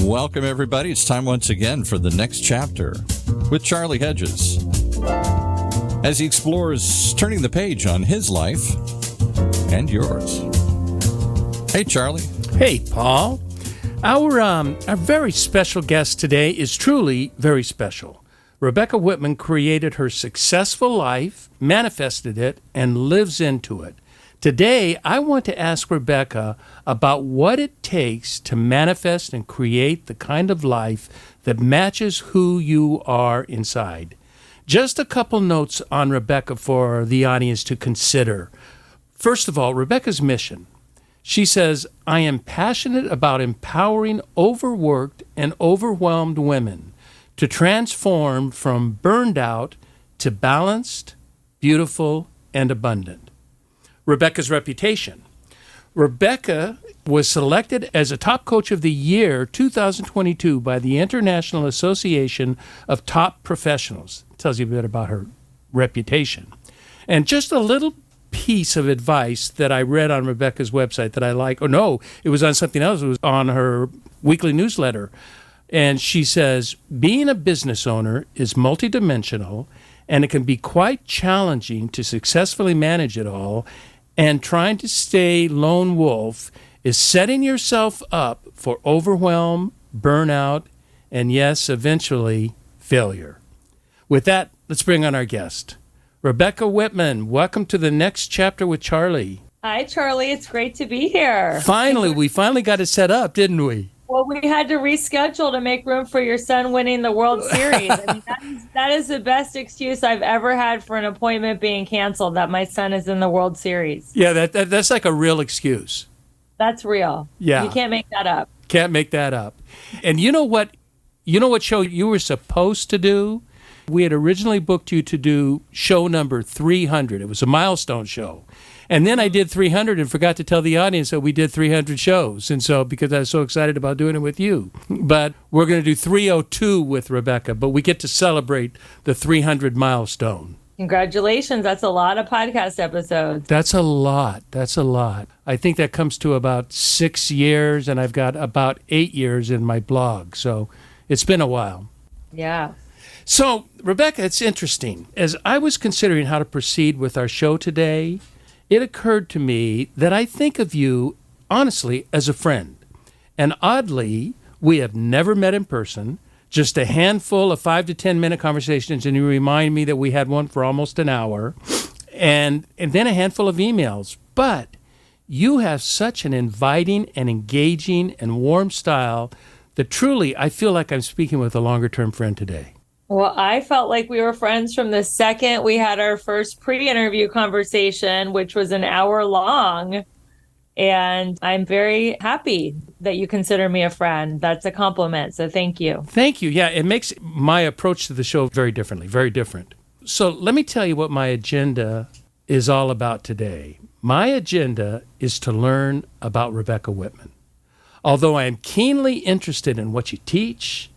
Welcome, everybody. It's time once again for the next chapter with Charlie Hedges as he explores turning the page on his life and yours. Hey, Charlie. Hey, Paul. Our very special guest today is truly very special. Rebecca Whitman created her successful life, manifested it, and lives into it. Today, I want to ask Rebecca about what it takes to manifest and create the kind of life that matches who you are inside. Just a couple notes on Rebecca for the audience to consider. First of all, Rebecca's mission. She says, I am passionate about empowering overworked and overwhelmed women to transform from burned out to balanced, beautiful, and abundant. Rebecca's reputation. Rebecca was selected as a Top Coach of the Year 2022 by the International Association of Top Professionals. Tells you a bit about her reputation. And just a little piece of advice that I read on Rebecca's website that I like. Oh, no, it was on something else. It was on her weekly newsletter. And she says, being a business owner is multidimensional, and it can be quite challenging to successfully manage it all. And trying to stay lone wolf is setting yourself up for overwhelm, burnout, and yes, eventually, failure. With that, let's bring on our guest. Rebecca Whitman, welcome to the next chapter with Charlie. Hi, Charlie. It's great to be here. We finally got it set up, didn't we? Well, we had to reschedule to make room for your son winning the World Series. I mean, that is the best excuse I've ever had for an appointment being canceled, that my son is in the World Series. Yeah, that's like a real excuse. That's real. Yeah. You can't make that up. Can't make that up. And you know what show you were supposed to do? We had originally booked you to do show number 300. It was a milestone show. And then I did 300 and forgot to tell the audience that we did 300 shows. And so, because I was so excited about doing it with you. But we're going to do 302 with Rebecca, but we get to celebrate the 300 milestone. Congratulations. That's a lot of podcast episodes. That's a lot. I think that comes to about 6 years, and I've got about 8 years in my blog. So it's been a while. Yeah. So, Rebecca, it's interesting. As I was considering how to proceed with our show today, it occurred to me that I think of you, honestly, as a friend. And oddly, we have never met in person, just a handful of 5 to 10 minute conversations, and you remind me that we had one for almost an hour, and then a handful of emails. But you have such an inviting and engaging and warm style that truly I feel like I'm speaking with a longer-term friend today. Well, I felt like we were friends from the second we had our first pre-interview conversation, which was an hour long. And I'm very happy that you consider me a friend. That's a compliment. So thank you. Thank you. Yeah, it makes my approach to the show very different. So let me tell you what my agenda is all about today. My agenda is to learn about Rebecca Whitman. Although I am keenly interested in what you teach,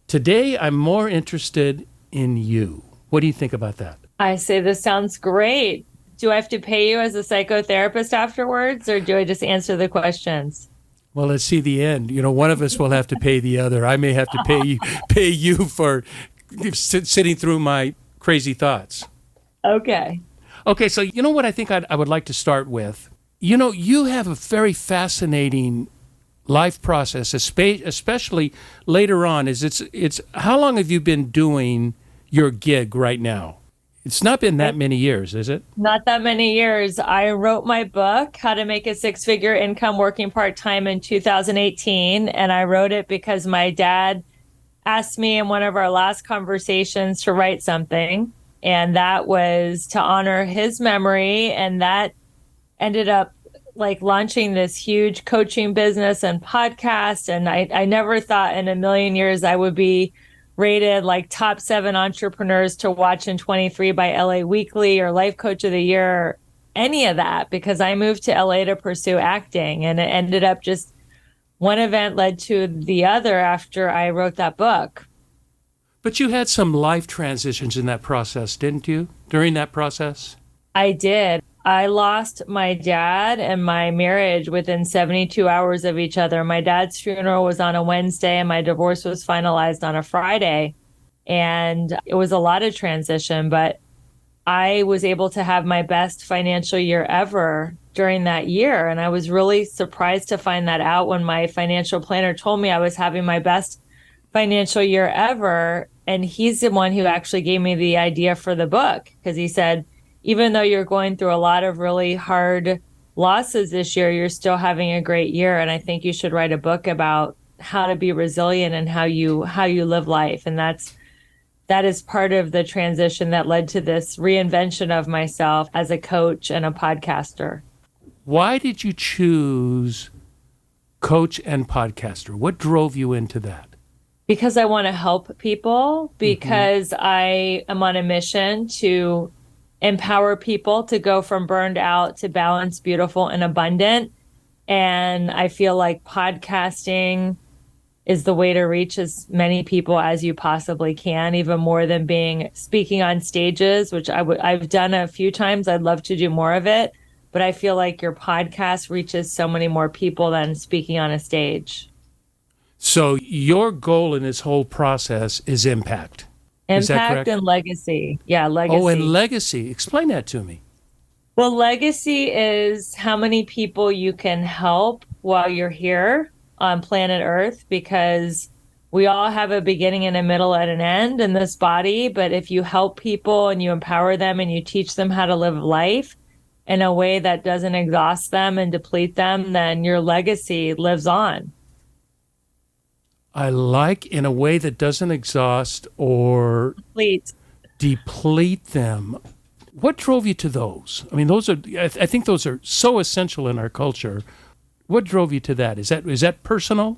today, I'm more interested in you. What do you think about that? I say this sounds great. Do I have to pay you as a psychotherapist afterwards, or do I just answer the questions? Well, let's see the end. You know, one of us will have to pay the other. I may have to pay you for sitting through my crazy thoughts. Okay. Okay, so you know what I think I would like to start with? You know, you have a very fascinating life process, especially later on. It's how long have you been doing your gig right now? It's not been that many years, is it? Not that many years. I wrote my book, How to Make a Six-Figure Income Working Part-Time, in 2018. And I wrote it because my dad asked me in one of our last conversations to write something. And that was to honor his memory. And that ended up like launching this huge coaching business and podcast. And I never thought in a million years I would be rated like top 7 entrepreneurs to watch in 23 by LA Weekly or Life Coach of the Year, or any of that, because I moved to LA to pursue acting. And it ended up just one event led to the other after I wrote that book. But you had some life transitions in that process, didn't you, during that process? I did. I lost my dad and my marriage within 72 hours of each other. My dad's funeral was on a Wednesday and my divorce was finalized on a Friday. And it was a lot of transition, but I was able to have my best financial year ever during that year. And I was really surprised to find that out when my financial planner told me I was having my best financial year ever. And he's the one who actually gave me the idea for the book, because he said, even though you're going through a lot of really hard losses this year, you're still having a great year. And I think you should write a book about how to be resilient and how you live life. And that is part of the transition that led to this reinvention of myself as a coach and a podcaster. Why did you choose coach and podcaster? What drove you into that? Because I want to help people, because I am on a mission to empower people to go from burned out to balanced, beautiful, and abundant. And I feel like podcasting is the way to reach as many people as you possibly can, even more than speaking on stages, which I've done a few times. I'd love to do more of it. But I feel like your podcast reaches so many more people than speaking on a stage. So your goal in this whole process is impact. Is that Impact correct? and legacy. Yeah, legacy. Oh, and legacy. Explain that to me. Well, legacy is how many people you can help while you're here on planet Earth, because we all have a beginning and a middle and an end in this body. But if you help people and you empower them and you teach them how to live life in a way that doesn't exhaust them and deplete them, then your legacy lives on. I like in a way that doesn't exhaust or deplete them. What drove you to those? I mean, I think those are so essential in our culture. What drove you to that? Is that personal?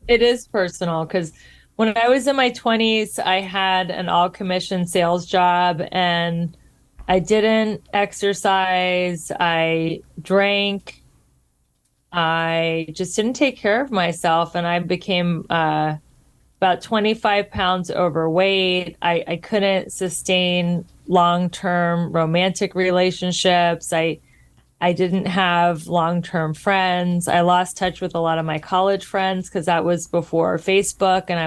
It is personal, because when I was in my 20s, I had an all-commission sales job and I didn't exercise. I drank. I just didn't take care of myself, and I became about 25 pounds overweight. I couldn't sustain long-term romantic relationships. I didn't have long-term friends. I lost touch with a lot of my college friends because that was before Facebook, and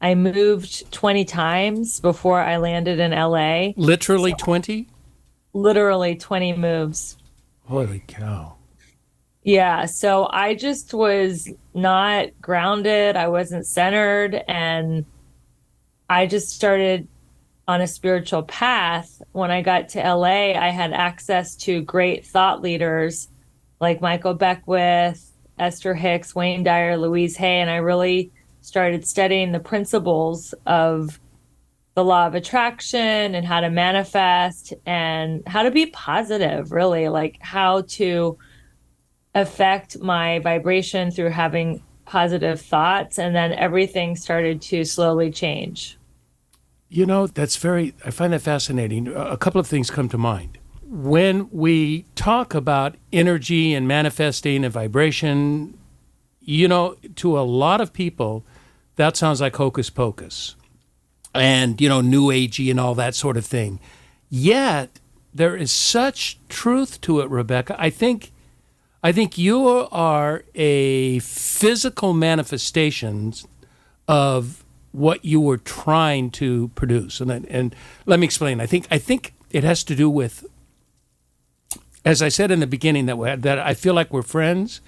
I moved 20 times before I landed in LA. Literally 20? Literally 20 moves. Holy cow. Yeah, so I just was not grounded. I wasn't centered, and I just started on a spiritual path. When I got to LA, I had access to great thought leaders like Michael Beckwith, Esther Hicks, Wayne Dyer, Louise Hay, and I really started studying the principles of the law of attraction and how to manifest and how to be positive, really, like how to affect my vibration through having positive thoughts. And then everything started to slowly change. You know, I find that fascinating. A couple of things come to mind. When we talk about energy and manifesting and vibration, you know, to a lot of people, that sounds like hocus pocus and, you know, new agey and all that sort of thing. Yet there is such truth to it, Rebecca. I think you are a physical manifestation of what you were trying to produce. And let me explain. I think it has to do with, as I said in the beginning, that I feel like we're friends.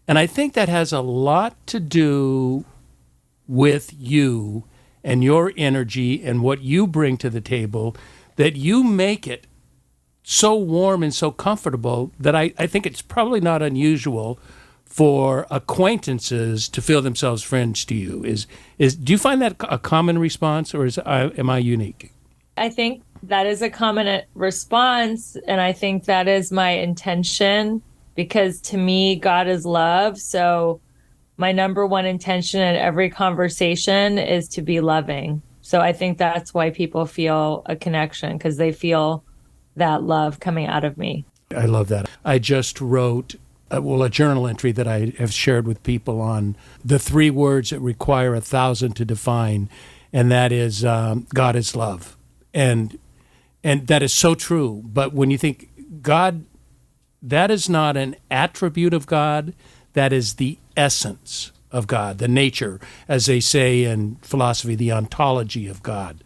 And I think that has a lot to do with you and your energy and what you bring to the table, that you make it so warm and so comfortable that I think it's probably not unusual for acquaintances to feel themselves friends to you. Do you find that a common response, or am I unique? I think that is a common response, and I think that is my intention, because to me, God is love. So my number one intention in every conversation is to be loving. So I think that's why people feel a connection, because they feel that love coming out of me. I love that. I just wrote a journal entry that I have shared with people on the 3 words that require 1,000 to define, and that is God is love. And that is so true. But when you think God, that is not an attribute of God. That is the essence of God, the nature, as they say in philosophy, the ontology of God.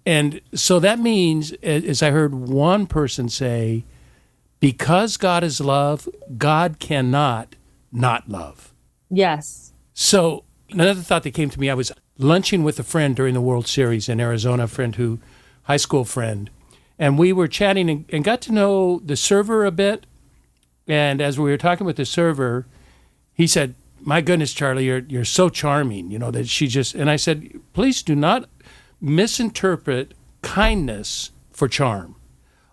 And so that means, as I heard one person say, because God is love, God cannot not love. Yes. So another thought that came to me, I was lunching with a friend during the World Series in Arizona, high school friend, and we were chatting and got to know the server a bit. And as we were talking with the server, he said, "My goodness, Charlie, you're so charming," that she just, and I said, "Please do not misinterpret kindness for charm.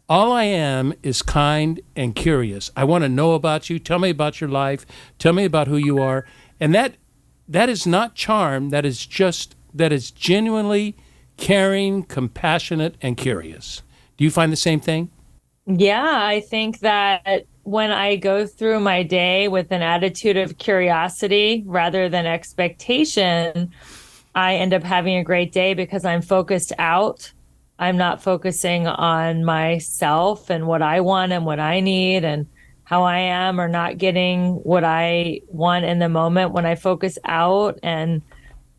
All I am is kind and curious. I want to know about you. Tell me about your life. Tell me about who you are." And that is not charm. That is genuinely caring, compassionate, and curious. Do you find the same thing? Yeah, I think that when I go through my day with an attitude of curiosity rather than expectation, I end up having a great day because I'm focused out. I'm not focusing on myself and what I want and what I need and how I am or not getting what I want in the moment. When I focus out and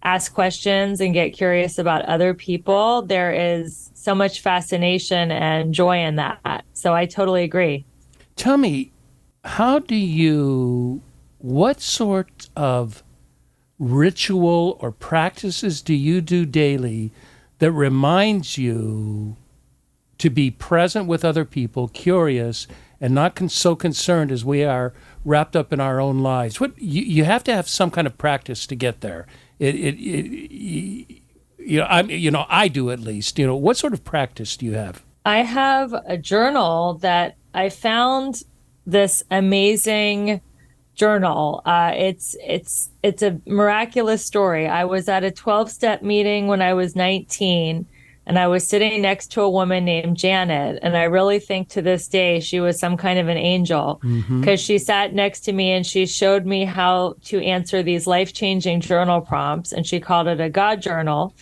ask questions and get curious about other people, there is so much fascination and joy in that. So I totally agree. Tell me, what sort of ritual or practices do you do daily that reminds you to be present with other people, curious, and not so concerned as we are wrapped up in our own lives? You have to have some kind of practice to get there. I do at least. What sort of practice do you have? I have a journal that I found, this amazing journal. It's a miraculous story. I was at a 12-step meeting when I was 19, and I was sitting next to a woman named Janet. And I really think to this day she was some kind of an angel, because she sat next to me and she showed me how to answer these life-changing journal prompts. And she called it a God journal.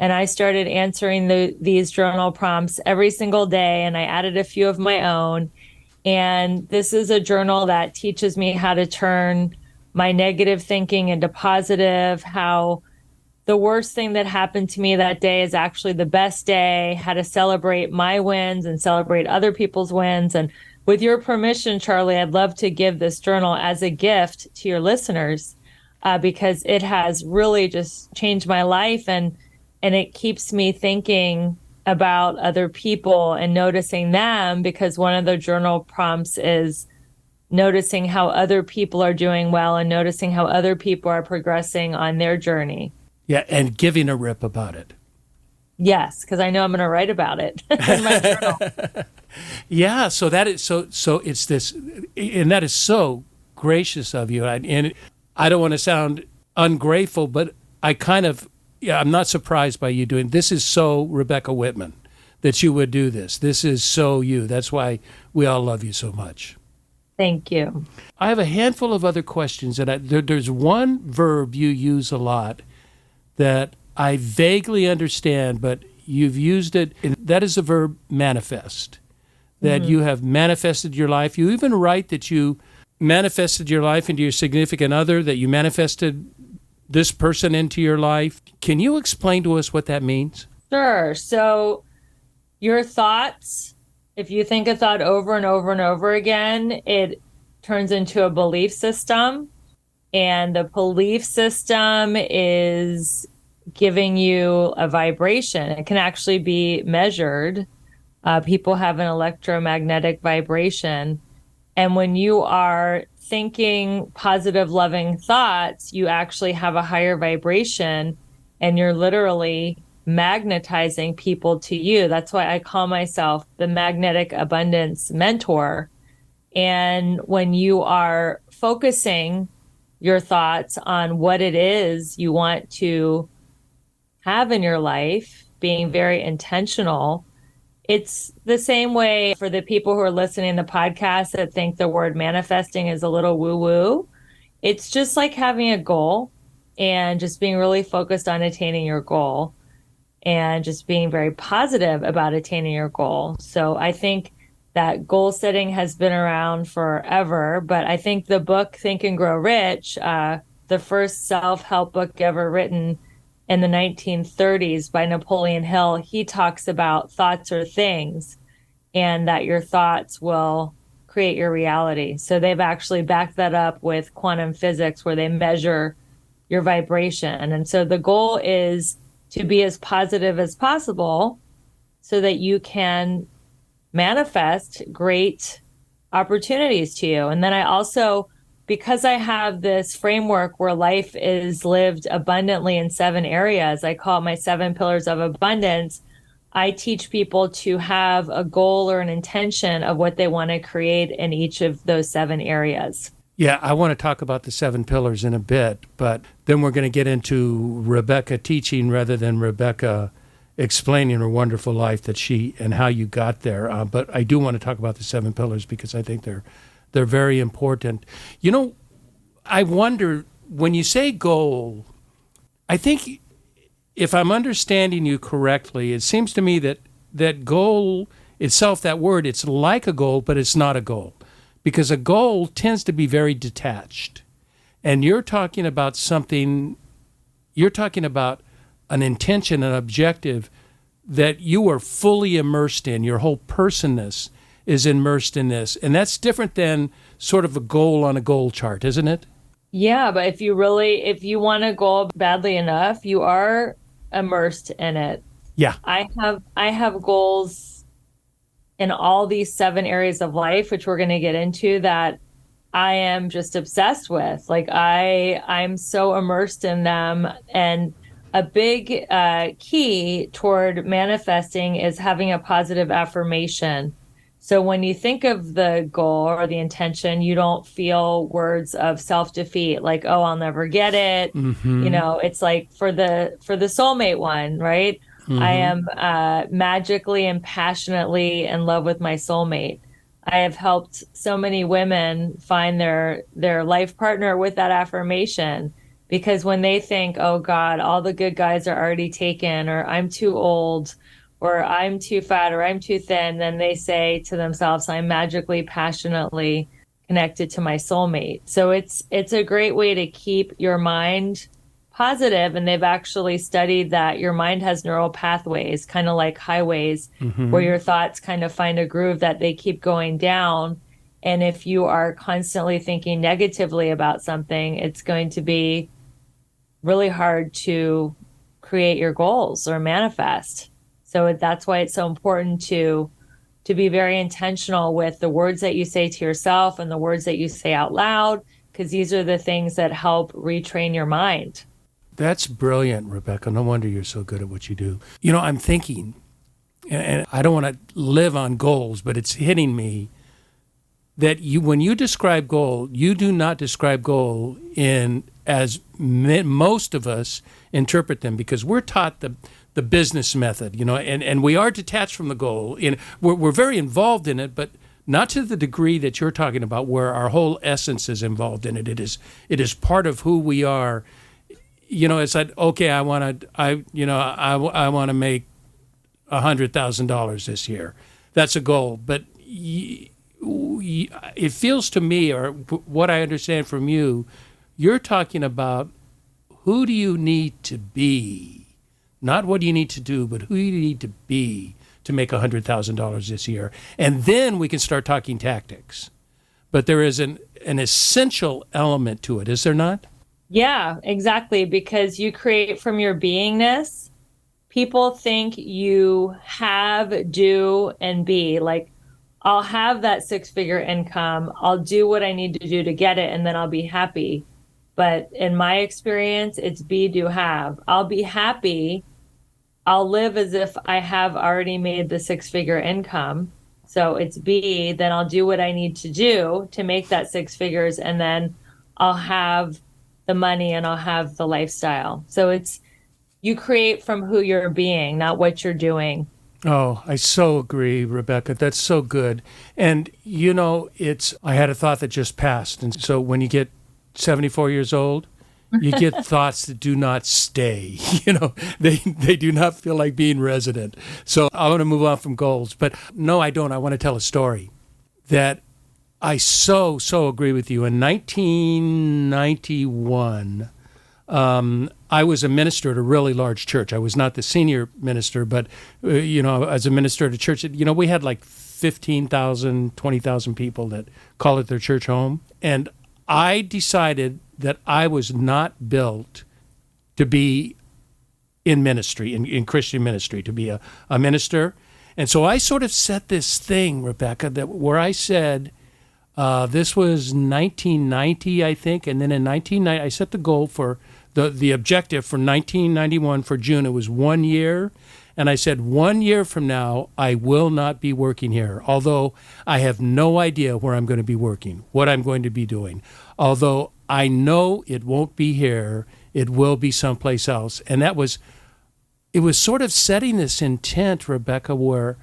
And I started answering these journal prompts every single day. And I added a few of my own. And this is a journal that teaches me how to turn my negative thinking into positive, how the worst thing that happened to me that day is actually the best day, how to celebrate my wins and celebrate other people's wins. And with your permission, Charlie, I'd love to give this journal as a gift to your listeners, because it has really just changed my life, and it keeps me thinking about other people and noticing them, because one of the journal prompts is noticing how other people are doing well and noticing how other people are progressing on their journey. Yeah, and giving a rip about it. Yes, because I know I'm going to write about it in my journal. Yeah, so that is so it's this, and that is so gracious of you. And I don't want to sound ungrateful, but I'm not surprised by you doing this. Is so Rebecca Whitman that you would do this. This is so you. That's why we all love you so much. Thank you. I have a handful of other questions, and there's one verb you use a lot that I vaguely understand, but you've used it, and that is the verb manifest, that you have manifested your life. You even write that you manifested your life into your significant other, that you manifested this person into your life. Can you explain to us what that means? Sure. So your thoughts, if you think a thought over and over and over again, it turns into a belief system. And the belief system is giving you a vibration. It can actually be measured. People have an electromagnetic vibration. And when you are thinking positive, loving thoughts, you actually have a higher vibration, and you're literally magnetizing people to you. That's why I call myself the magnetic abundance mentor. And when you are focusing your thoughts on what it is you want to have in your life, being very intentional, it's the same way for the people who are listening to the podcast that think the word manifesting is a little woo-woo. It's just like having a goal and just being really focused on attaining your goal and just being very positive about attaining your goal. So I think that goal setting has been around forever. But I think the book Think and Grow Rich, the first self-help book ever written in the 1930s by Napoleon Hill, he talks about thoughts are things and that your thoughts will create your reality. So they've actually backed that up with quantum physics where they measure your vibration. And so the goal is to be as positive as possible so that you can manifest great opportunities to you. And then I also, because I have this framework where life is lived abundantly in 7 areas, I call it my 7 pillars of abundance. I teach people to have a goal or an intention of what they want to create in each of those 7 areas. Yeah, I want to talk about the 7 pillars in a bit, but then we're going to get into Rebecca teaching rather than Rebecca explaining her wonderful life that she and how you got there. But I do want to talk about the 7 pillars because I think they're very important. You know, I wonder, when you say goal, I think if I'm understanding you correctly, it seems to me that goal itself, that word, it's like a goal, but it's not a goal. Because a goal tends to be very detached. And you're talking about an intention, an objective that you are fully immersed in. Your whole personness is immersed in this. And that's different than sort of a goal on a goal chart, isn't it? Yeah, but if you want a goal badly enough, you are immersed in it. Yeah. I have goals in all these 7 areas of life, which we're going to get into, that I am just obsessed with. Like I'm so immersed in them. And a big key toward manifesting is having a positive affirmation. So when you think of the goal or the intention, you don't feel words of self-defeat, like, oh, I'll never get it. Mm-hmm. You know, it's like for the soulmate one, right? Mm-hmm. I am magically and passionately in love with my soulmate. I have helped so many women find their life partner with that affirmation, because when they think, oh God, all the good guys are already taken, or I'm too old, or I'm too fat, or I'm too thin, then they say to themselves, I'm magically, passionately connected to my soulmate. So it's a great way to keep your mind positive. And they've actually studied that your mind has neural pathways, kind of like highways, Mm-hmm. where your thoughts kind of find a groove that they keep going down. And if you are constantly thinking negatively about something, it's going to be really hard to create your goals or manifest. So that's why it's so important to be very intentional with the words that you say to yourself and the words that you say out loud, because these are the things that help retrain your mind. That's brilliant, Rebecca. No wonder you're so good at what you do. You know, I'm thinking, and I don't want to live on goals, but it's hitting me that when you describe goal, you do not describe goal in as most of us interpret them, because we're taught the business method, you know, and we are detached from the goal. We're very involved in it, but not to the degree that you're talking about, where our whole essence is involved in it. It is part of who we are. You know, it's like, okay, I want to make $100,000 this year. That's a goal. But it feels to me, or what I understand from you, you're talking about who do you need to be, not what do you need to do, but who do you need to be to make $100,000 this year. And then we can start talking tactics. But there is an essential element to it, is there not? Yeah, exactly. Because you create from your beingness. People think you have, do, and be. Like, I'll have that 6-figure income. I'll do what I need to do to get it, and then I'll be happy. But in my experience, it's be, do, have. I'll be happy. I'll live as if I have already made the 6-figure income. So it's be, then I'll do what I need to do to make that 6 figures, and then I'll have the money and I'll have the lifestyle. So it's, you create from who you're being, not what you're doing. Oh, I so agree, Rebecca. That's so good. And, you know, I had a thought that just passed. And so when you get 74 years old, You get thoughts that do not stay. They do not feel like being resident. So I want to move on from goals. But no, I don't. I want to tell a story that I so agree with you. In 1991, I was a minister at a really large church. I was not the senior minister, but, as a minister at a church, we had like 15,000, 20,000 people that call it their church home. And I decided that I was not built to be in ministry, in Christian ministry, to be a minister. And so I sort of set this thing, Rebecca, where I said, this was 1990, I think, and then in 1990, I set the goal for the objective for 1991 for June. It was 1 year, and I said 1 year from now, I will not be working here, although I have no idea where I'm going to be working, what I'm going to be doing. Although I know it won't be here, it will be someplace else. And it was sort of setting this intent, Rebecca, where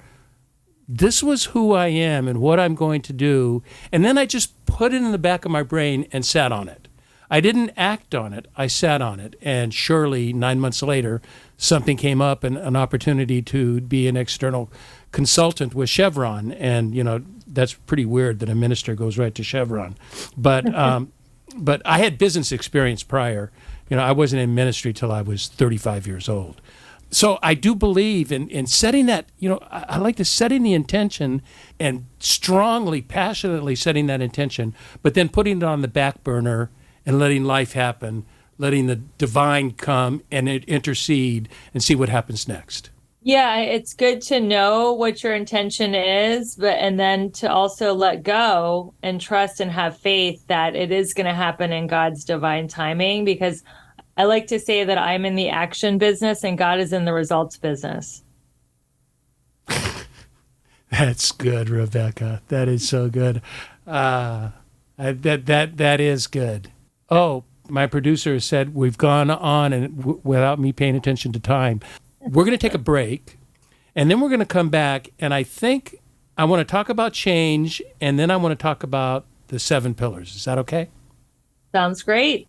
this was who I am and what I'm going to do. And then I just put it in the back of my brain and sat on it. I didn't act on it. I sat on it. And surely 9 months later, something came up, and an opportunity to be an external consultant with Chevron. And, that's pretty weird that a minister goes right to Chevron. But but I had business experience prior. I wasn't in ministry till I was 35 years old. So I do believe in setting that, I like to setting the intention and strongly, passionately setting that intention, but then putting it on the back burner and letting life happen, letting the divine come and intercede and see what happens next. Yeah, it's good to know what your intention is, and then to also let go and trust and have faith that it is going to happen in God's divine timing, because I like to say that I'm in the action business and God is in the results business. That's good, Rebecca. That is so good. That is good. Oh, my producer said we've gone on and without me paying attention to time. We're going to take a break, and then we're going to come back, and I think I want to talk about change, and then I want to talk about the 7 pillars. Is that okay? Sounds great.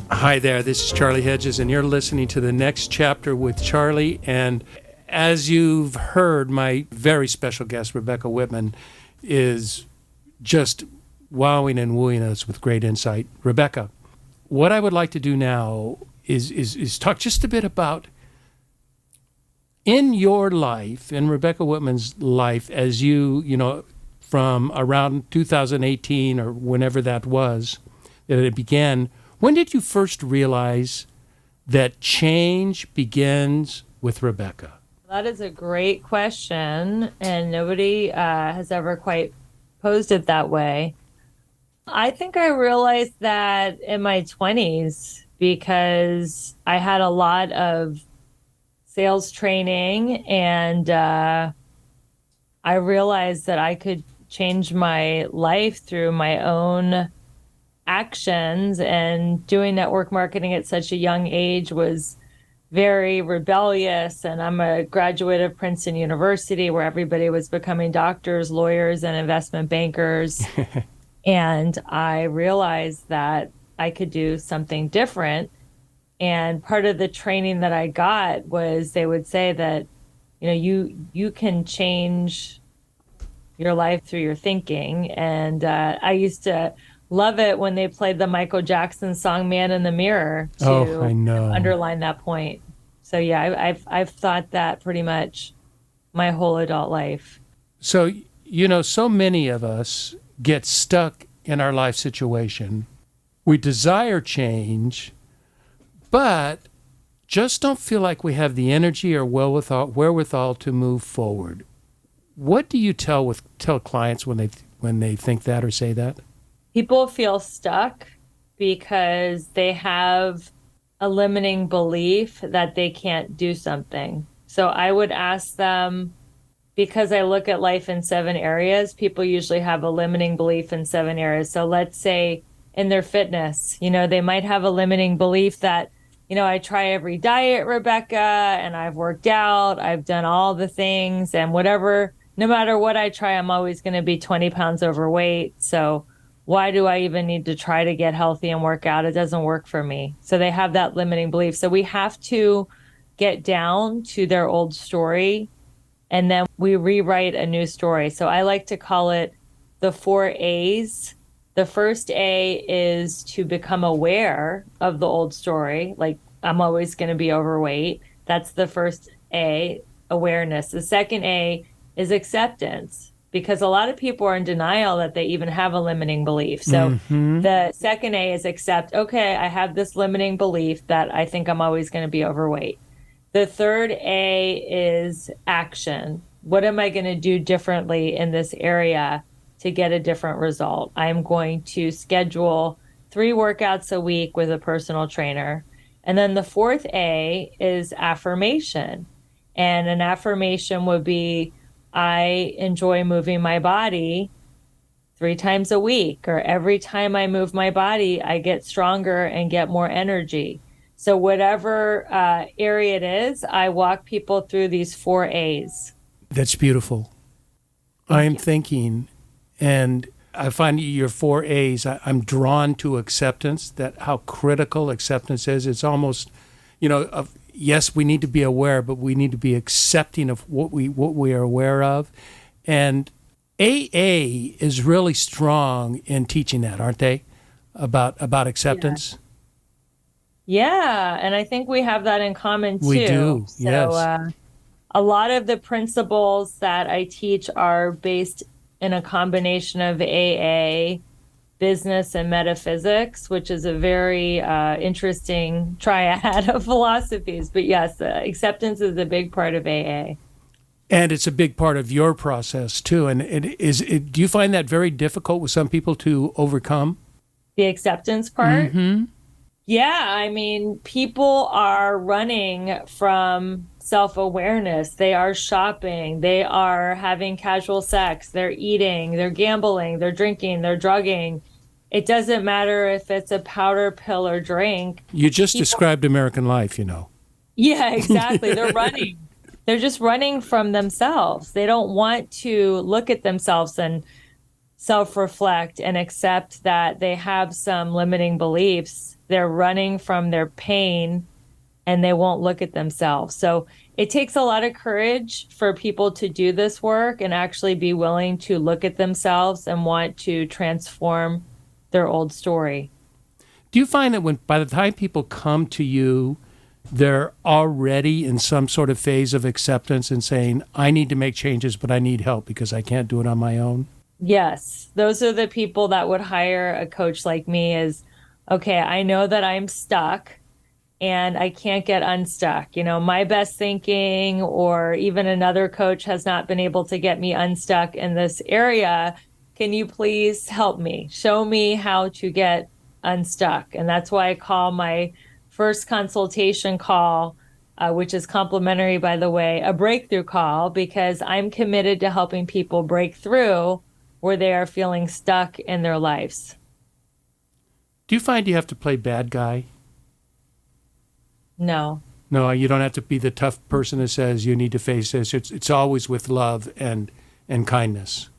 Hi there, this is Charlie Hedges, and you're listening to The Next Chapter with Charlie. And as you've heard, my very special guest, Rebecca Whitman, is just wowing and wooing us with great insight. Rebecca, what I would like to do now is talk just a bit about, in your life, in Rebecca Whitman's life, as you from around 2018 or whenever that was, that it began. When did you first realize that change begins with Rebecca? That is a great question, and nobody has ever quite posed it that way. I think I realized that in my 20s because I had a lot of sales training, and I realized that I could change my life through my own actions, and doing network marketing at such a young age was very rebellious. And I'm a graduate of Princeton University, where everybody was becoming doctors, lawyers, and investment bankers. And I realized that I could do something different. And part of the training that I got was they would say that, you can change your life through your thinking. And I used to love it when they played the Michael Jackson song "Man in the Mirror" to underline that point. So yeah, I've thought that pretty much my whole adult life. So, so many of us get stuck in our life situation. We desire change, but just don't feel like we have the energy or wherewithal to move forward. What do you tell clients when they think that or say that? People feel stuck because they have a limiting belief that they can't do something. So I would ask them, because I look at life in 7 areas, people usually have a limiting belief in 7 areas. So let's say in their fitness, they might have a limiting belief that, I try every diet, Rebecca, and I've worked out, I've done all the things, and whatever, no matter what I try, I'm always going to be 20 pounds overweight. So why do I even need to try to get healthy and work out? It doesn't work for me. So they have that limiting belief. So we have to get down to their old story, and then we rewrite a new story. So I like to call it the 4 A's. The first A is to become aware of the old story. Like, I'm always going to be overweight. That's the first A, awareness. The second A is acceptance, because a lot of people are in denial that they even have a limiting belief. So the second A is accept, okay, I have this limiting belief that I think I'm always going to be overweight. The third A is action. What am I going to do differently in this area to get a different result? I'm going to schedule 3 workouts a week with a personal trainer. And then the fourth A is affirmation. And an affirmation would be, I enjoy moving my body 3 times a week, or every time I move my body, I get stronger and get more energy. So whatever area it is, I walk people through these 4 A's. That's beautiful. I am thinking, and I find your 4 A's, I'm drawn to acceptance, that how critical acceptance is. It's almost, yes, we need to be aware, but we need to be accepting of what we are aware of. And AA is really strong in teaching that, aren't they? About acceptance. Yeah, and I think we have that in common too. We do, yes. So a lot of the principles that I teach are based in a combination of AA, business, and metaphysics, which is a very interesting triad of philosophies. But yes, acceptance is a big part of AA. And it's a big part of your process too. And do you find that very difficult with some people to overcome? The acceptance part? Yeah, I mean, people are running from self-awareness. They are shopping. They are having casual sex. They're eating. They're gambling. They're drinking. They're drugging. It doesn't matter if it's a powder, pill, or drink. You just described American life, Yeah, exactly. They're running. They're just running from themselves. They don't want to look at themselves and self-reflect and accept that they have some limiting beliefs. They're running from their pain, and they won't look at themselves. So it takes a lot of courage for people to do this work and actually be willing to look at themselves and want to transform their old story. Do you find that by the time people come to you, they're already in some sort of phase of acceptance and saying, I need to make changes, but I need help because I can't do it on my own? Yes. Those are the people that would hire a coach like me. Is, okay, I know that I'm stuck and I can't get unstuck. My best thinking or even another coach has not been able to get me unstuck in this area. Can you please help me? Show me how to get unstuck. And that's why I call my first consultation call, which is complimentary, by the way, a breakthrough call, because I'm committed to helping people break through where they are feeling stuck in their lives. Do you find you have to play bad guy? No. No, you don't have to be the tough person that says you need to face this. It's always with love and kindness.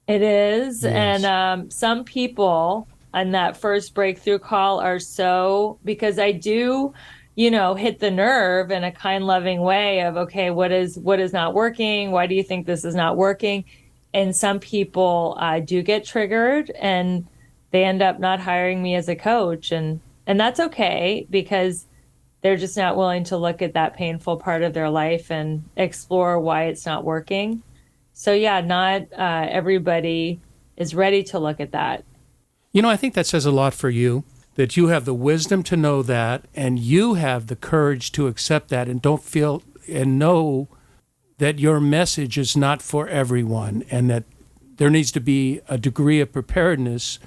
It is. Yes. And some people on that first breakthrough call are because I do, hit the nerve in a kind, loving way of, okay, what is not working? Why do you think this is not working? And some people do get triggered and they end up not hiring me as a coach. And that's okay, because they're just not willing to look at that painful part of their life and explore why it's not working. So yeah, not everybody is ready to look at that. I think that says a lot for you, that you have the wisdom to know that, and you have the courage to accept that, and don't feel and know that your message is not for everyone, and that there needs to be a degree of preparedness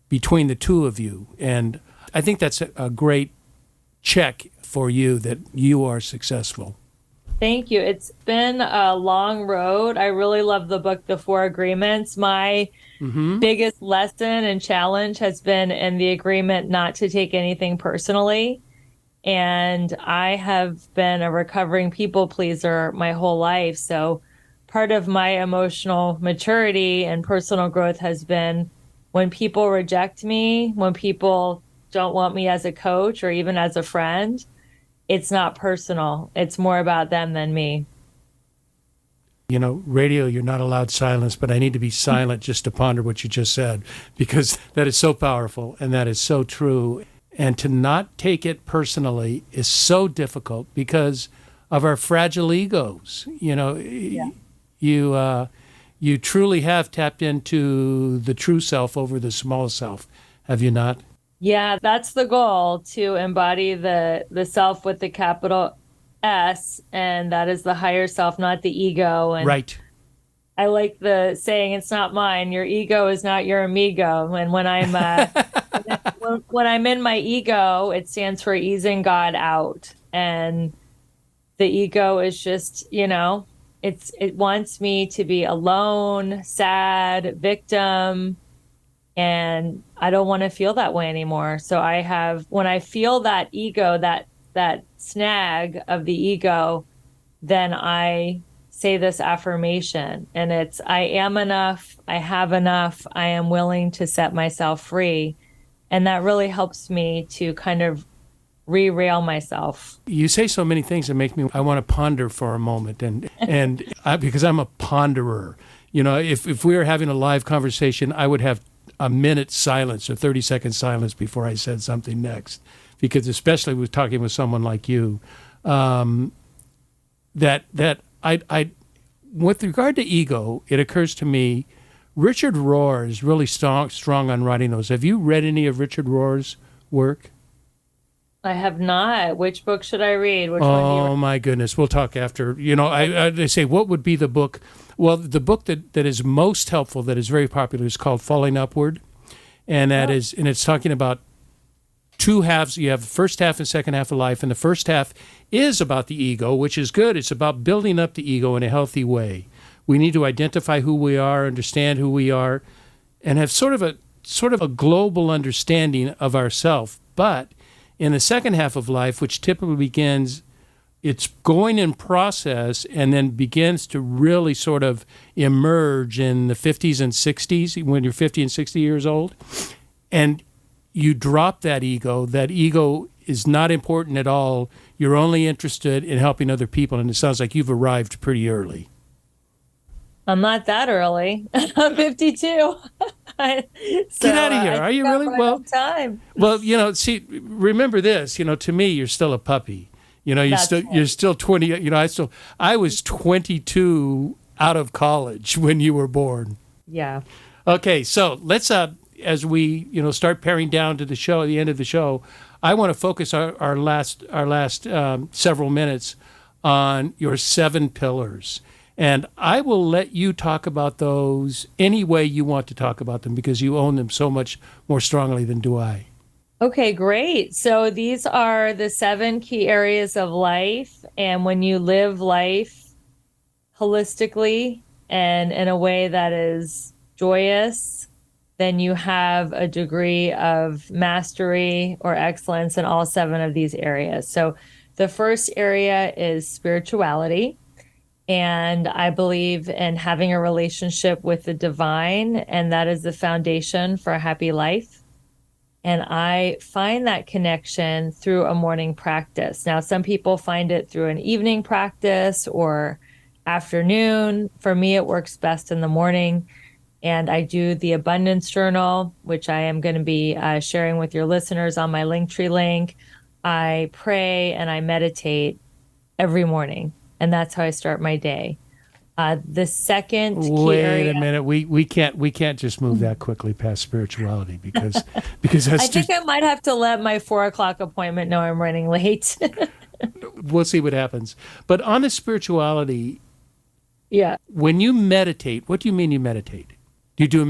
between the two of you. And I think that's a great check for you that you are successful. Thank you. It's been a long road. I really love the book, The Four Agreements. My biggest lesson and challenge has been in the agreement not to take anything personally. And I have been a recovering people pleaser my whole life. So part of my emotional maturity and personal growth has been when people reject me, when people don't want me as a coach or even as a friend, it's not personal. It's more about them than me. You know, radio, you're not allowed silence, but I need to be silent just to ponder what you just said, because that is so powerful and that is so true. And to not take it personally is so difficult because of our fragile egos. You know, you truly have tapped into the true self over the small self, have you not? Yeah, that's the goal, to embody the self with the capital S, and that is the higher self, not the ego. And right. I like the saying, "It's not mine. Your ego is not your amigo." And when I'm when I'm in my ego, it stands for easing God out, and the ego is just, it wants me to be alone, sad, victim. And I don't want to feel that way anymore. So when I feel that ego, that snag of the ego, then I say this affirmation, and it's, I am enough, I have enough, I am willing to set myself free. And that really helps me to kind of re-rail myself. You say so many things that make me, I want to ponder for a moment, and because I'm a ponderer. You know, if we were having a live conversation, I would have a minute silence or 30-second silence before I said something next, because especially with talking with someone like you, that I with regard to ego, it occurs to me, Richard Rohr is really strong on writing those. Have you read any of Richard Rohr's work? I have not. Which book should I read? Which one do you Oh, my goodness. We'll talk after. You know, they say, what would be the book? Well, the book that is most helpful, that is very popular, is called Falling Upward. And it's talking about two halves. You have the first half and second half of life. And the first half is about the ego, which is good. It's about building up the ego in a healthy way. We need to identify who we are, understand who we are, and have sort of a global understanding of ourself. But in the second half of life, which typically begins, it's going in process and then begins to really sort of emerge in the 50s and 60s, when you're 50 and 60 years old. And you drop that ego. That ego is not important at all. You're only interested in helping other people. And it sounds like you've arrived pretty early. I'm not that early. I'm 52. Get out of here. Are you really? Well, time. Well, see, remember this, to me, you're still a puppy. You're still 20. I was 22 out of college when you were born. Yeah. Okay. So let's, as we, start paring down to the show, the end of the show, I want to focus our last several minutes on your 7 pillars. And I will let you talk about those any way you want to talk about them, because you own them so much more strongly than do I. Okay, great. So these are the 7 key areas of life. And when you live life holistically and in a way that is joyous, then you have a degree of mastery or excellence in all 7 of these areas. So the first area is spirituality. And I believe in having a relationship with the divine, and that is the foundation for a happy life. And I find that connection through a morning practice. Now, some people find it through an evening practice or afternoon. For me, it works best in the morning. And I do the abundance journal, which I am going to be sharing with your listeners on my Linktree link. I pray and I meditate every morning. And that's how I start my day. The second key Wait area. a minute. We can't just move that quickly past spirituality because that's I think I might have to let my 4:00 appointment know I'm running late. We'll see what happens. But on the spirituality, yeah. When you meditate, what do you mean you meditate? Do you do a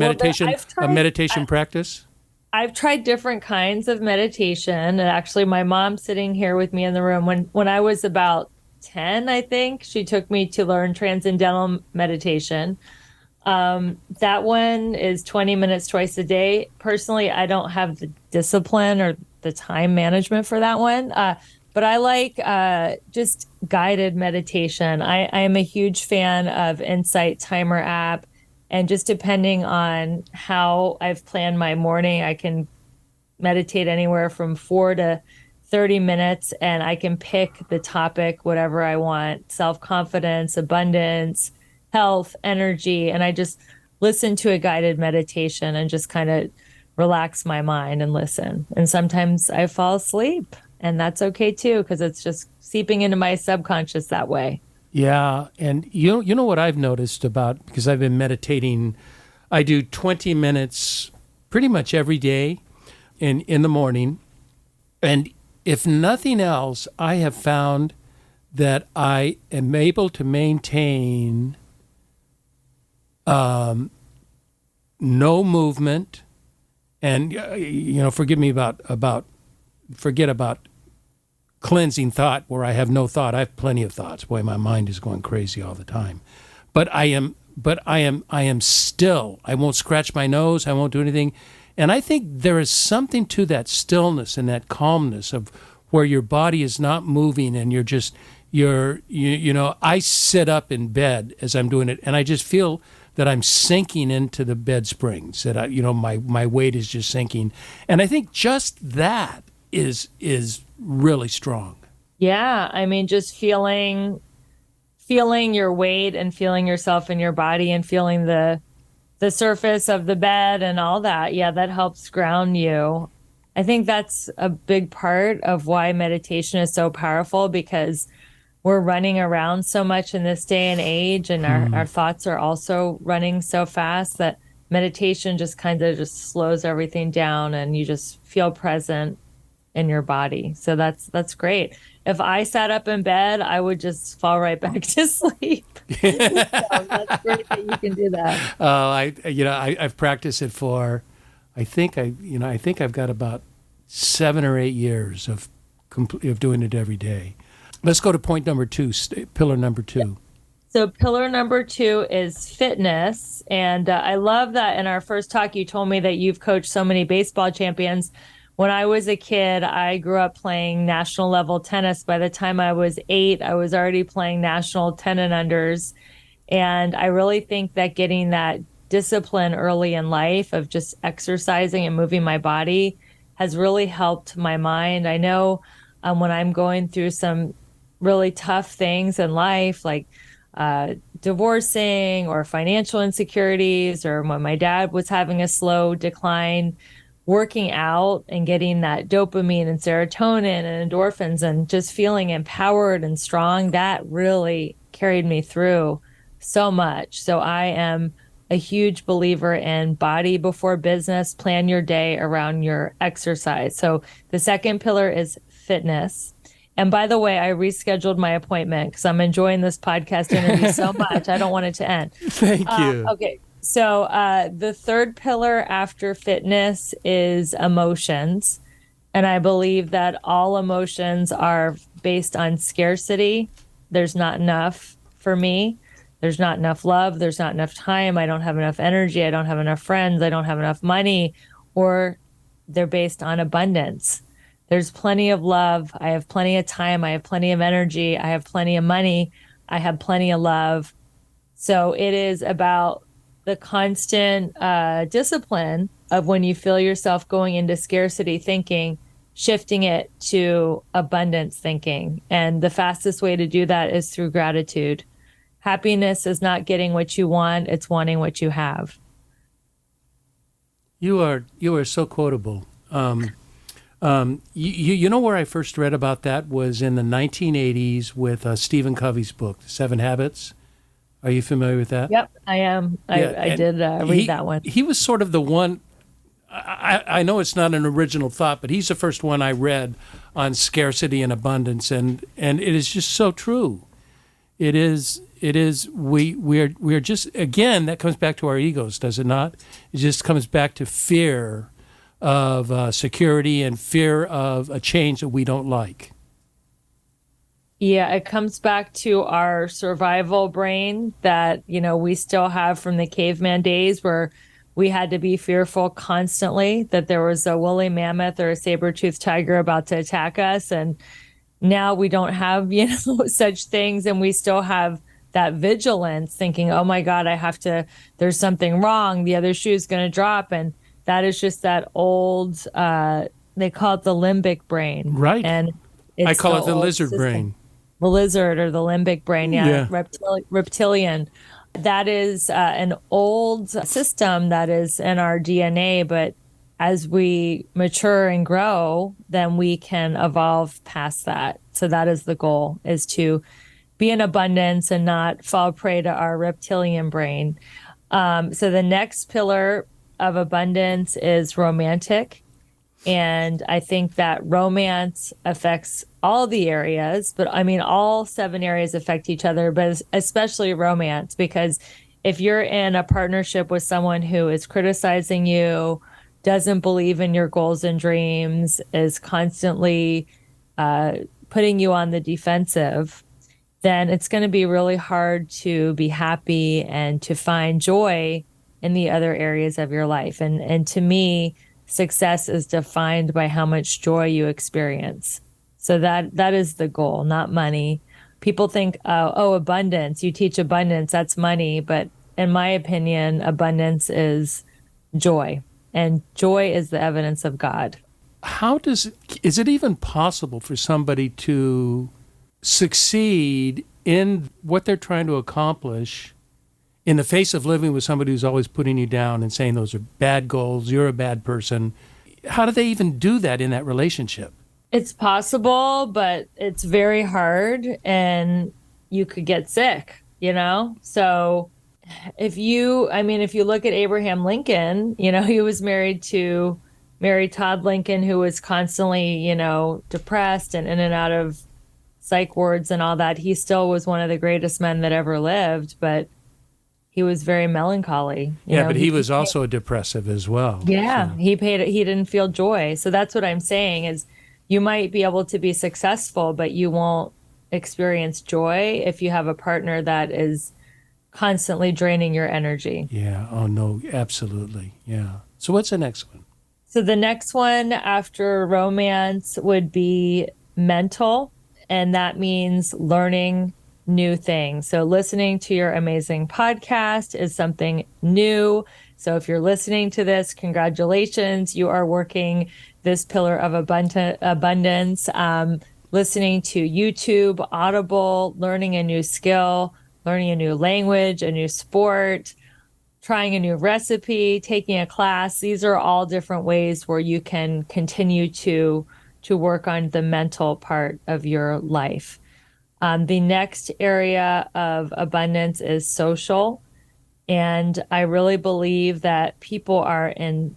meditation practice? I've tried different kinds of meditation. And actually, my mom's sitting here with me in the room. When I was about 10, I think. She took me to learn transcendental meditation. That one is 20 minutes twice a day. Personally, I don't have the discipline or the time management for that one. But I like just guided meditation. I am a huge fan of Insight Timer app. And just depending on how I've planned my morning, I can meditate anywhere from 4 to 30 minutes, and I can pick the topic, whatever I want, self-confidence, abundance, health, energy. And I just listen to a guided meditation and just kind of relax my mind and listen. And sometimes I fall asleep, and that's okay too, because it's just seeping into my subconscious that way. Yeah, and you know what I've noticed about, because I've been meditating, I do 20 minutes pretty much every day in the morning, and if nothing else, I have found that I am able to maintain no movement, and forget about cleansing thought where I have no thought. I have plenty of thoughts. Boy, my mind is going crazy all the time. But I am still. I won't scratch my nose. I won't do anything. And I think there is something to that stillness and that calmness of where your body is not moving and I sit up in bed as I'm doing it, and I just feel that I'm sinking into the bed springs, that my weight is just sinking. And I think just that is really strong. Yeah, I mean, just feeling your weight and feeling yourself in your body and feeling the surface of the bed and all that. Yeah, that helps ground you. I think that's a big part of why meditation is so powerful, because we're running around so much in this day and age, and our thoughts are also running so fast that meditation just kind of just slows everything down, and you just feel present in your body. So that's great. If I sat up in bed, I would just fall right back to sleep. So that's great that you can do that. I've practiced it for, I think I've got about 7 or 8 years of doing it every day. Let's go to point number 2, pillar number 2. So pillar number 2 is fitness. And I love that in our first talk, you told me that you've coached so many baseball champions. When I was a kid, I grew up playing national level tennis. By the time I was 8, I was already playing national 10 and unders. And I really think that getting that discipline early in life of just exercising and moving my body has really helped my mind. I know when I'm going through some really tough things in life, like divorcing or financial insecurities, or when my dad was having a slow decline, working out and getting that dopamine and serotonin and endorphins and just feeling empowered and strong, that really carried me through so much. So I am a huge believer in body before business. Plan your day around your exercise. So the second pillar is fitness. And by the way, I rescheduled my appointment because I'm enjoying this podcast interview so much. I don't want it to end. Thank you. Okay. So the third pillar after fitness is emotions. And I believe that all emotions are based on scarcity. There's not enough for me. There's not enough love. There's not enough time. I don't have enough energy. I don't have enough friends. I don't have enough money. Or they're based on abundance. There's plenty of love. I have plenty of time. I have plenty of energy. I have plenty of money. I have plenty of love. So it is about the constant discipline of when you feel yourself going into scarcity thinking, shifting it to abundance thinking. And the fastest way to do that is through gratitude. Happiness is not getting what you want, it's wanting what you have. You are so quotable. You know where I first read about that was in the 1980s with Stephen Covey's book, The 7 Habits. Are you familiar with that? Yep, I am. I did read that one. He was sort of the one, I know it's not an original thought, but he's the first one I read on scarcity and abundance, and it is just so true. It is. We are just, again, that comes back to our egos, does it not? It just comes back to fear of security and fear of a change that we don't like. Yeah, it comes back to our survival brain that, we still have from the caveman days where we had to be fearful constantly that there was a woolly mammoth or a saber-toothed tiger about to attack us. And now we don't have, such things. And we still have that vigilance thinking, oh my God, there's something wrong. The other shoe is going to drop. And that is just that old, they call it the limbic brain. Right. And I it's call it the old lizard system. brain. The lizard or the limbic brain, yeah. Yeah. Reptilian. That is an old system that is in our DNA, but as we mature and grow, then we can evolve past that. So that is the goal, is to be in abundance and not fall prey to our reptilian brain. So the next pillar of abundance is romantic. And I think that romance affects all the areas, but I mean, all 7 areas affect each other, but especially romance, because if you're in a partnership with someone who is criticizing you, doesn't believe in your goals and dreams, is constantly putting you on the defensive, then it's going to be really hard to be happy and to find joy in the other areas of your life. And to me, success is defined by how much joy you experience. So that is the goal, not money. People think, oh, abundance, you teach abundance, that's money. But in my opinion, abundance is joy. And joy is the evidence of God. Is it even possible for somebody to succeed in what they're trying to accomplish in the face of living with somebody who's always putting you down and saying those are bad goals, you're a bad person? How do they even do that in that relationship? It's possible, but it's very hard and you could get sick, So if you look at Abraham Lincoln, he was married to Mary Todd Lincoln, who was constantly, depressed and in and out of psych wards and all that. He still was one of the greatest men that ever lived, but he was very melancholy. But he was also a depressive as well. Yeah, so. he didn't feel joy. So that's what I'm saying is you might be able to be successful, but you won't experience joy if you have a partner that is constantly draining your energy. Yeah. Oh, no, absolutely. Yeah. So what's the next one? So the next one after romance would be mental, and that means learning new things. So listening to your amazing podcast is something new. So if you're listening to this, congratulations, you are working this pillar of abundance. Listening to YouTube, Audible, learning a new skill, learning a new language, a new sport, trying a new recipe, taking a class. These are all different ways where you can continue to work on the mental part of your life. The next area of abundance is social. And I really believe that people are in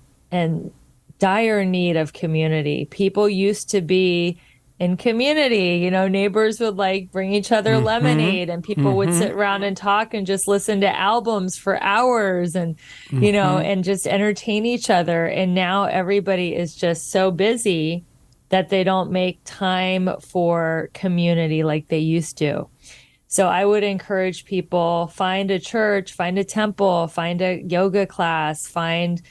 dire need of community. People used to be in community, neighbors would bring each other lemonade and people would sit around and talk and just listen to albums for hours and, and just entertain each other. And now everybody is just so busy that they don't make time for community like they used to. So I would encourage people, find a church, find a temple, find a yoga class, find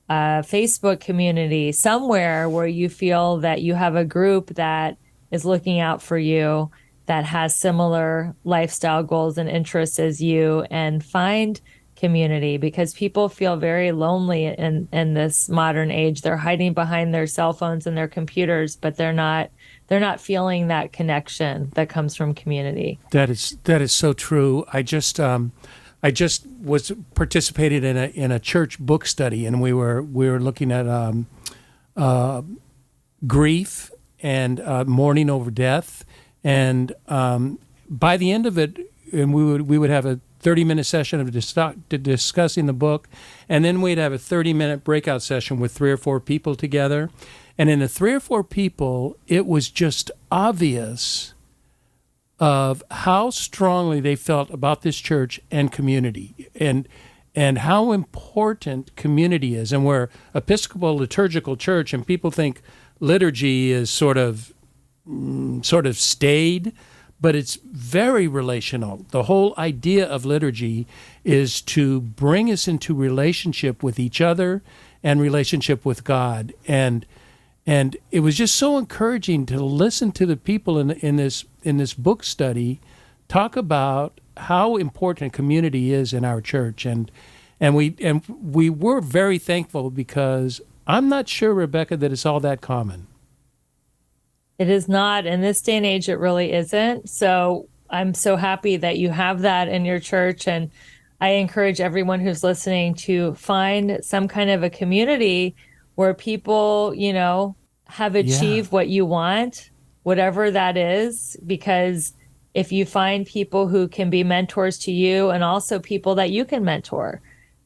a Facebook community, somewhere where you feel that you have a group that is looking out for you, that has similar lifestyle goals and interests as you, and find community, because people feel very lonely in this modern age. They're hiding behind their cell phones and their computers, but they're not feeling that connection that comes from community. That is so true. I just was participated in a church book study, and we were looking at grief and mourning over death, and by the end of it, and we would have a 30-minute session of discussing the book, and then we'd have a 30-minute breakout session with 3 or 4 people together. And in the 3 or 4 people, it was just obvious of how strongly they felt about this church and community, and how important community is. And we're Episcopal liturgical church, and people think liturgy is sort of staid, but it's very relational. The whole idea of liturgy is to bring us into relationship with each other and relationship with God. And it was just so encouraging to listen to the people in this book study talk about how important community is in our church. And we were very thankful, because I'm not sure, Rebecca, that it's all that common. It is not. In this day and age, it really isn't. So I'm so happy that you have that in your church. And I encourage everyone who's listening to find some kind of a community where people, have achieved what you want, whatever that is. Because if you find people who can be mentors to you, and also people that you can mentor,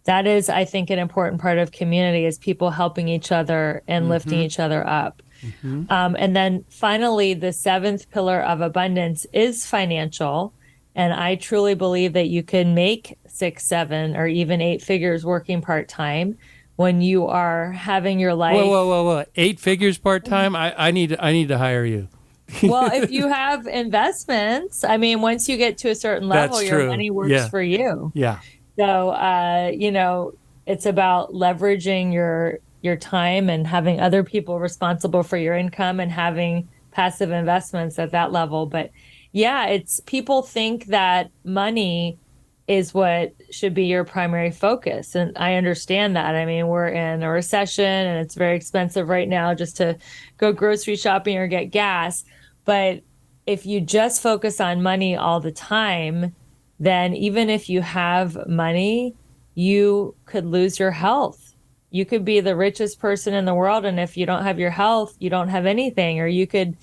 that is, I think, an important part of community, is people helping each other and lifting each other up. And then finally, the seventh pillar of abundance is financial. And I truly believe that you can make 6, 7, or even 8 figures working part-time when you are having your life. Whoa. 8 figures part-time? I need to hire you. Well, if you have investments, I mean, once you get to a certain level, That's your true. money works for you. Yeah. So, it's about leveraging your time and having other people responsible for your income and having passive investments at that level. But yeah, it's, people think that money is what should be your primary focus. And I understand that. I mean, we're in a recession and it's very expensive right now just to go grocery shopping or get gas. But if you just focus on money all the time, then even if you have money, you could lose your health. You could be the richest person in the world, and if you don't have your health, you don't have anything. Or you could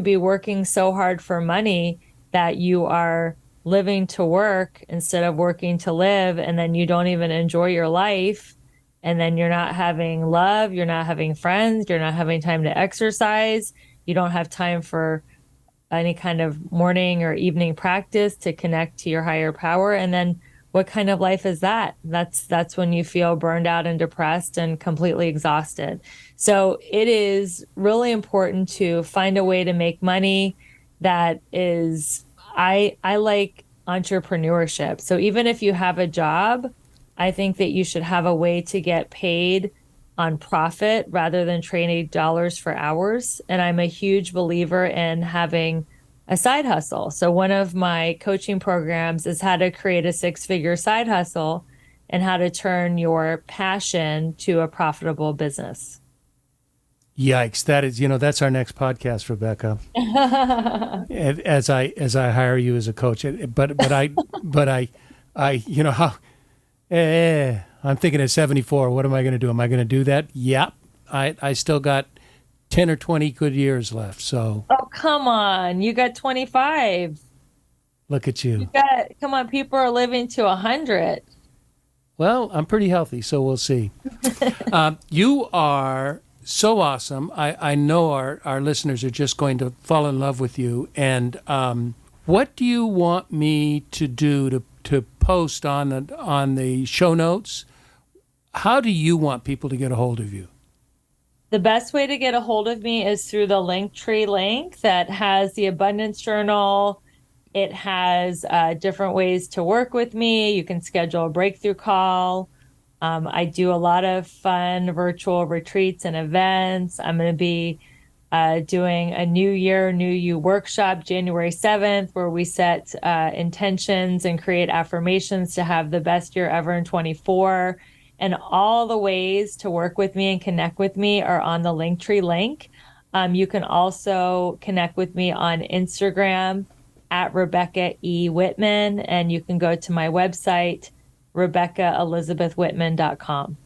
be working so hard for money that you are living to work instead of working to live, and then you don't even enjoy your life, and then you're not having love, you're not having friends, you're not having time to exercise, you don't have time for any kind of morning or evening practice to connect to your higher power. And then what kind of life is that? That's when you feel burned out and depressed and completely exhausted. So it is really important to find a way to make money that is, I like entrepreneurship. So even if you have a job, I think that you should have a way to get paid on profit rather than trading dollars for hours. And I'm a huge believer in having a side hustle. So one of my coaching programs is how to create a 6-figure side hustle and how to turn your passion to a profitable business. Yikes! That is, that's our next podcast, Rebecca. As I hire you as a coach, but I, how. I'm thinking at 74. What am I going to do? Am I going to do that? Yep. I still got 10 or 20 good years left. So. Oh, come on! You got 25. Look at you. Come on! People are living to 100. Well, I'm pretty healthy, so we'll see. You are so awesome. I know our listeners are just going to fall in love with you. And what do you want me to do to post on the show notes? How do you want people to get a hold of you? The best way to get a hold of me is through the Linktree link that has the Abundance Journal. It has different ways to work with me. You can schedule a breakthrough call. I do a lot of fun virtual retreats and events. I'm going to be doing a New Year, New You workshop January 7th, where we set intentions and create affirmations to have the best year ever in 24. And all the ways to work with me and connect with me are on the Linktree link. You can also connect with me on Instagram at Rebecca E. Whitman, and you can go to my website, RebeccaElizabethWhitman.com.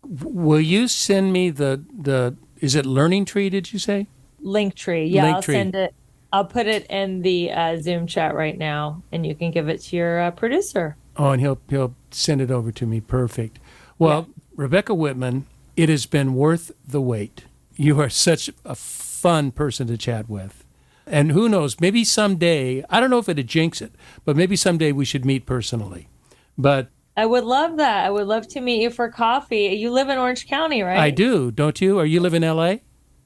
Will you send me the is it Learning Tree, did you say? Linktree. Yeah, Linktree. I'll send it. I'll put it in the Zoom chat right now, and you can give it to your producer. Oh, and he'll send it over to me. Perfect. Well, yeah. Rebecca Whitman, it has been worth the wait. You are such a fun person to chat with. And who knows, maybe someday, I don't know if it'd jinx it, but maybe someday we should meet personally. But I would love that. I would love to meet you for coffee. You live in Orange County, right? I do, don't you? Or you live in L.A.?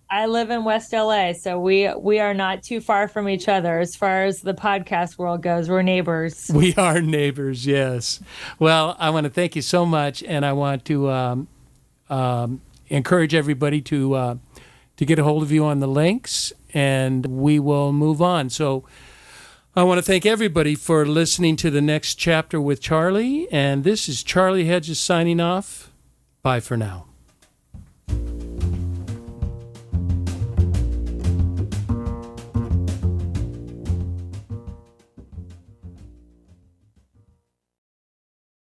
I live in West LA, so we are not too far from each other as far as the podcast world goes. We're neighbors. We are neighbors, yes. Well, I want to thank you so much, and I want to encourage everybody to get a hold of you on the links, and we will move on. So I want to thank everybody for listening to the next chapter with Charlie, and this is Charlie Hedges signing off. Bye for now.